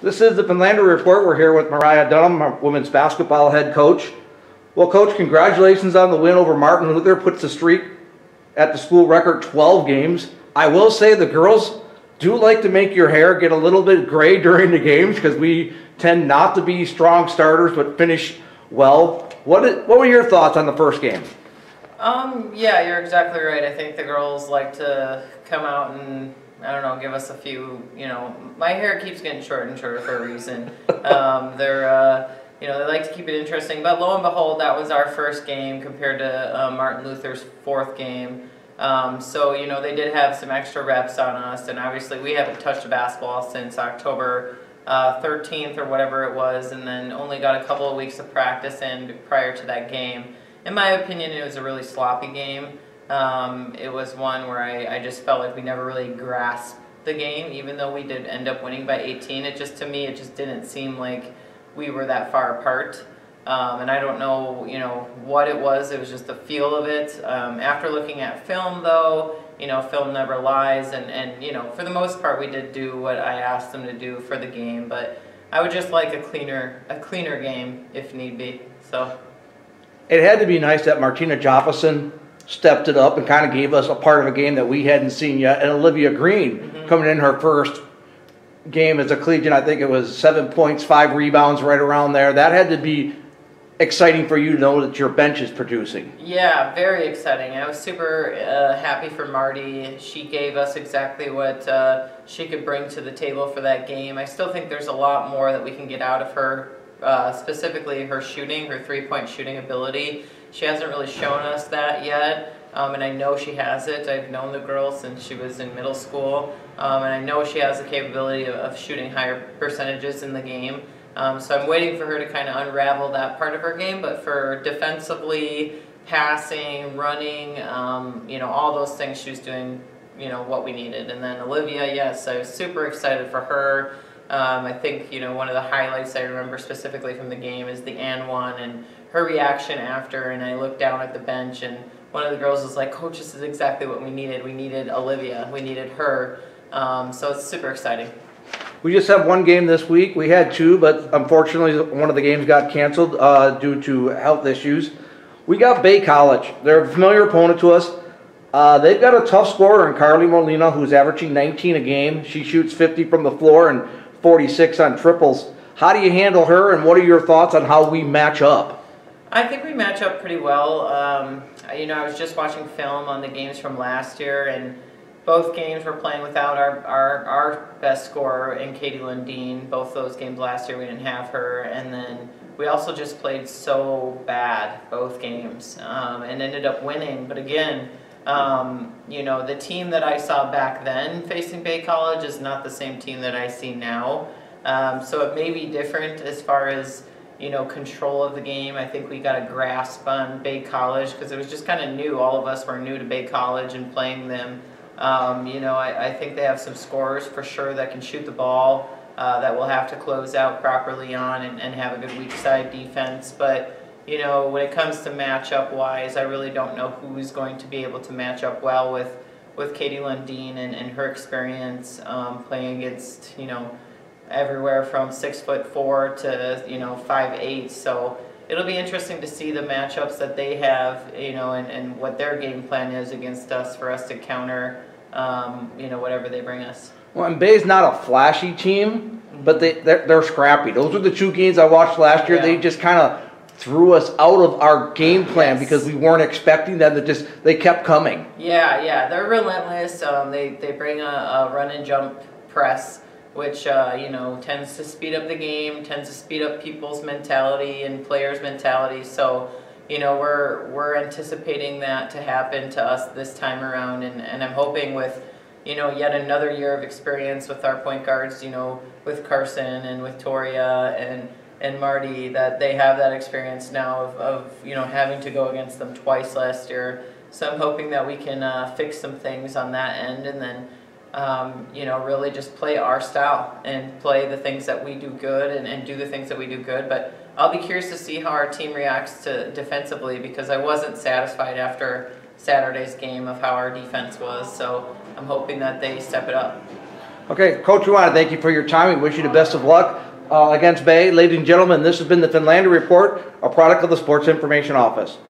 This is the Finlandia Report. We're here with Mariah Dunham, our women's basketball head coach. Well, Coach, congratulations on the win over Martin Luther. Puts the streak at the school record 12 games. I will say the girls do like to make your hair get a little bit gray during the games because we tend not to be strong starters but finish well. What were your thoughts on the first game? Yeah, you're exactly right. I think the girls like to come out and, I don't know, give us a few, my hair keeps getting shorter and shorter for a reason. They like to keep it interesting. But lo and behold, that was our first game compared to Martin Luther's fourth game. So they did have some extra reps on us, and obviously we haven't touched a basketball since October 13th or whatever it was, and then only got a couple of weeks of practice in prior to that game. In my opinion, it was a really sloppy game. It was one where I just felt like we never really grasped the game, even though we did end up winning by 18. To me, it just didn't seem like we were that far apart. And I don't know, what it was. It was just the feel of it. After looking at film, though, film never lies, and for the most part, we did do what I asked them to do for the game. But I would just like a cleaner game if need be. So it had to be nice that Martina Jofferson stepped it up and kind of gave us a part of a game that we hadn't seen yet. And Olivia Green coming in her first game as a collegiate, I think it was 7 points, 5 rebounds, right around there. That had to be exciting for you to know that your bench is producing. Yeah, very exciting. I was super happy for Marty. She gave us exactly what she could bring to the table for that game. I still think there's a lot more that we can get out of her, specifically her shooting, her three-point shooting ability. She hasn't really shown us that yet, and I know she has it. I've known the girl since she was in middle school, and I know she has the capability of shooting higher percentages in the game. So I'm waiting for her to kind of unravel that part of her game, but for defensively, passing, running, all those things, she was doing, what we needed. And then Olivia, yes, I was super excited for her. I think, one of the highlights I remember specifically from the game is the and one and her reaction after, and I looked down at the bench, and one of the girls was like, "Coach, this is exactly what we needed. We needed Olivia. We needed her." So it's super exciting. We just have one game this week. We had two, but unfortunately one of the games got canceled due to health issues. We got Bay College. They're a familiar opponent to us. They've got a tough scorer in Carly Molina, who's averaging 19 a game. She shoots 50 from the floor and 46 on triples. How do you handle her, and what are your thoughts on how we match up? I think we match up pretty well. I was just watching film on the games from last year, and both games were playing without our best scorer in Katie Lundeen. Both those games last year we didn't have her, and then we also just played so bad both games and ended up winning. But again, the team that I saw back then facing Bay College is not the same team that I see now. So it may be different as far as control of the game. I think we got a grasp on Bay College because it was just kind of new. All of us were new to Bay College and playing them. I think they have some scorers for sure that can shoot the ball, that we'll have to close out properly on and have a good weak side defense. But, when it comes to matchup-wise, I really don't know who's going to be able to match up well with Katie Lundeen and her experience playing against, everywhere from 6'4" to 5'8". So it'll be interesting to see the matchups that they have, and what their game plan is against us for us to counter, whatever they bring us. Well, and Bay's not a flashy team, but they're scrappy. Those were the two games I watched last year. Yeah. They just kind of threw us out of our game plan because we weren't expecting them to they kept coming. Yeah, they're relentless. They bring a run and jump press, which tends to speed up the game, tends to speed up people's mentality and players' mentality. So, we're anticipating that to happen to us this time around, and I'm hoping with, yet another year of experience with our point guards, with Carson and with Toria and Marty, that they have that experience now of having to go against them twice last year. So I'm hoping that we can fix some things on that end, and then really just play our style and play the things that we do good and do the things that we do good. But I'll be curious to see how our team reacts to defensively, because I wasn't satisfied after Saturday's game of how our defense was. So I'm hoping that they step it up. Okay, Coach, we want to thank you for your time. We wish you the best of luck against Bay. Ladies and gentlemen, this has been the Finlandia Report, a product of the Sports Information Office.